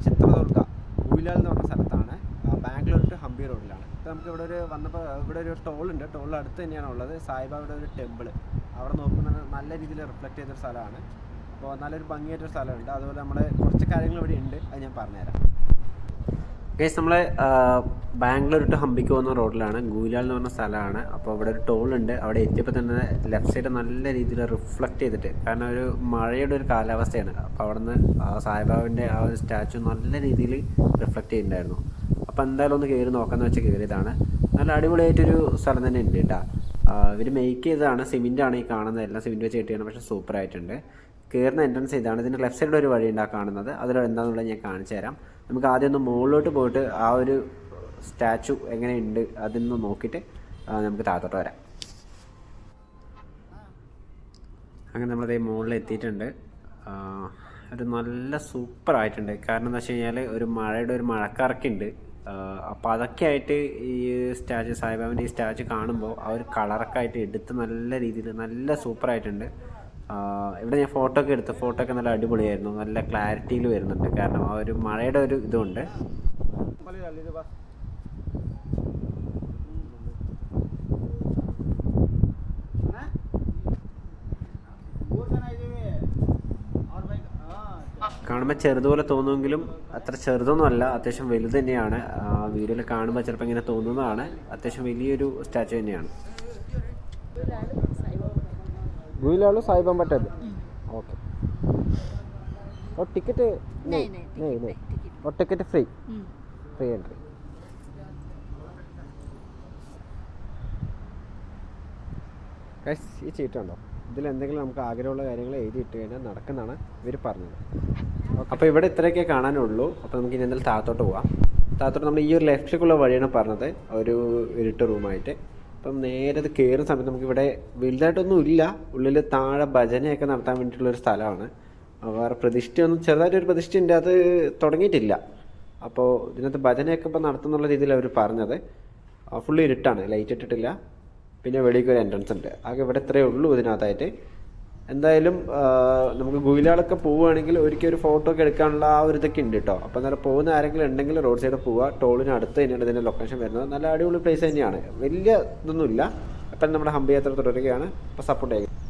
ചിത്രദുർഗ ഗുയിലാൽ എന്ന് പറഞ്ഞ സ്ഥലത്താണ്. ബാംഗ്ലൂർ ടു ഹംപി റോഡിലാണ്. ഇപ്പോൾ നമുക്ക് വന്നപ്പോൾ ഇവിടെ ഒരു ടോളുണ്ട്. ടോളിൻ്റെ അടുത്ത് തന്നെയാണ് ഉള്ളത് സായിബാബയുടെ ഒരു ടെമ്പിൾ. അവിടെ നോക്കുമ്പോൾ നല്ല രീതിയിൽ റിഫ്ലക്റ്റ് ചെയ്തൊരു സ്ഥലമാണ്. അപ്പോൾ നല്ലൊരു ഭംഗിയായിട്ടൊരു സ്ഥലമുണ്ട്. അതുപോലെ നമ്മൾ കുറച്ച് കാര്യങ്ങൾ ഇവിടെ ഉണ്ട്, അത് ഞാൻ പറഞ്ഞുതരാം. ഗൈസ്, നമ്മൾ ബാംഗ്ലൂർ ടു ഹംപിക്ക് പോകുന്ന റോഡിലാണ്. ഗുയിലാൽ എന്ന് പറഞ്ഞ സ്ഥലമാണ്. അപ്പോൾ ഇവിടെ ഒരു ടോളുണ്ട്. അവിടെ എത്തിയപ്പോൾ തന്നെ ലെഫ്റ്റ് സൈഡ് നല്ല രീതിയിൽ റിഫ്ലക്റ്റ് ചെയ്തിട്ട്, കാരണം ഒരു മഴയുടെ ഒരു കാലാവസ്ഥയാണ്. അപ്പോൾ അവിടെ നിന്ന് സായിബാബിൻ്റെ ആ ഒരു സ്റ്റാച്ചു നല്ല രീതിയിൽ റിഫ്ലക്റ്റ് ചെയ്യുന്നുണ്ടായിരുന്നു. അപ്പോൾ എന്തായാലും ഒന്ന് കയറി നോക്കാമെന്ന് വെച്ചാൽ കയറിയതാണ്. നല്ല അടിപൊളിയായിട്ടൊരു സ്ഥലം തന്നെ ഉണ്ട് കേട്ടോ. ഇവർ മേക്ക് ചെയ്തതാണ്. സിമെൻ്റാണ് ഈ കാണുന്നത്, എല്ലാം സിമെൻറ്റ് വെച്ച് കെട്ടിയാണ്, പക്ഷേ സൂപ്പറായിട്ടുണ്ട്. കയറുന്ന എൻട്രൻസ് ഇതാണ്. ഇതിൻ്റെ ലെഫ്റ്റ് സൈഡിൽ ഒരു വഴി ഉണ്ടാ കാണുന്നത്. അതിലെന്താണെന്നുള്ളത് ഞാൻ കാണിച്ചു തരാം. നമുക്ക് ആദ്യം ഒന്ന് മുകളിലോട്ട് പോയിട്ട് ആ ഒരു സ്റ്റാച്ചു എങ്ങനെയുണ്ട് അതൊന്ന് നോക്കിയിട്ട് നമുക്ക് താഴത്തോട്ട് വരാം. അങ്ങനെ നമ്മളതേ മുകളിൽ എത്തിയിട്ടുണ്ട്. ഒരു നല്ല സൂപ്പറായിട്ടുണ്ട്. കാരണം എന്താ വെച്ച് കഴിഞ്ഞാൽ ഒരു മഴയുടെ ഒരു മഴക്കറൊക്കെ ഉണ്ട്. അപ്പോൾ അതൊക്കെ ആയിട്ട് ഈ സ്റ്റാച്ചു, സായിബാബിൻ്റെ ഈ സ്റ്റാച്ചു കാണുമ്പോൾ ആ ഒരു കളറൊക്കെ ആയിട്ട് എടുത്ത് നല്ല രീതിയിൽ നല്ല സൂപ്പറായിട്ടുണ്ട്. ഇവിടെ ഞാൻ ഫോട്ടോ ഒക്കെ എടുത്തു. ഫോട്ടോ ഒക്കെ നല്ല അടിപൊളിയായിരുന്നു. നല്ല ക്ലാരിറ്റിയിൽ വരുന്നുണ്ട്. കാരണം ആ ഒരു മഴയുടെ ഒരു ഇതുണ്ട്. കാണുമ്പോൾ ചെറുതുപോലെ തോന്നുമെങ്കിലും അത്ര ചെറുതൊന്നുമല്ല, അത്യാവശ്യം വലുത് തന്നെയാണ്. വീഡിയോയിൽ കാണുമ്പോൾ ചിലപ്പോൾ ഇങ്ങനെ തോന്നുന്നതാണ്. അത്യാവശ്യം വലിയൊരു സ്റ്റാച്ചു തന്നെയാണ്. गुइलालो साई बाबा टेम्पल. ओके. और टिकट नहीं और टिकट फ्री एंट्री. ഗൈസ്, ഈ ചീട്ടുണ്ടോ? ഇതിൽ എന്തെങ്കിലും നമുക്ക് ആഗ്രഹമുള്ള കാര്യങ്ങൾ എഴുതിയിട്ട് കഴിഞ്ഞാൽ നടക്കുന്നതാണ് ഇവർ പറഞ്ഞത്. അപ്പോൾ ഇവിടെ ഇത്രയൊക്കെ കാണാനുള്ളൂ. അപ്പോൾ നമുക്ക് ഇനി എന്തായാലും താഴത്തോട്ട് പോവാം. താഴത്തോട്ട് നമ്മൾ ഈ ഒരു ലെഫ്റ്റിലേക്കുള്ള വഴിയാണ് പറഞ്ഞത്, ഒരു ഇരുട്ട് റൂമായിട്ട്. അപ്പം നേരെ അത് കയറുന്ന സമയത്ത് നമുക്കിവിടെ വലുതായിട്ടൊന്നും ഇല്ല. ഉള്ളിൽ താഴെ ഭജനയൊക്കെ നടത്താൻ വേണ്ടിയിട്ടുള്ളൊരു സ്ഥലമാണ്. വേറെ പ്രതിഷ്ഠയൊന്നും, ചെറുതായിട്ടൊരു പ്രതിഷ്ഠയുണ്ട്, അത് തുടങ്ങിയിട്ടില്ല. അപ്പോൾ ഇതിനകത്ത് ഭജനയൊക്കെ ഇപ്പോൾ നടത്തുന്നുള്ള രീതിയിൽ അവർ പറഞ്ഞത്. ഫുള്ള് ഇരുട്ടാണ്, ലൈറ്റ് ഇട്ടിട്ടില്ല. പിന്നെ വെളിക്ക് ഒരു എൻട്രൻസ് ഉണ്ട്. ആകെ ഇവിടെ ഇത്രയേ ഉള്ളൂ ഇതിനകത്തായിട്ട്. എന്തായാലും നമുക്ക് ഗുയിലാളൊക്കെ പോവുകയാണെങ്കിൽ ഒരിക്കൽ ഒരു ഫോട്ടോ ഒക്കെ എടുക്കാനുള്ള ആ ഒരു ഇതൊക്കെ ഉണ്ട് കേട്ടോ. അപ്പോൾ എന്നാലും പോകുന്ന ആരെങ്കിലും ഉണ്ടെങ്കിൽ റോഡ് സൈഡിൽ പോവുക. ടോളിന് അടുത്ത് തന്നെയാണ് ഇതിൻ്റെ ലൊക്കേഷൻ വരുന്നത്. നല്ല അടിപൊളി പ്ലേസ് തന്നെയാണ്, വലിയ ഇതൊന്നുമില്ല. അപ്പം നമ്മുടെ ഹംപി യാത്ര തുടരുകയാണ്. അപ്പോൾ സപ്പോർട്ട് ചെയ്യുക.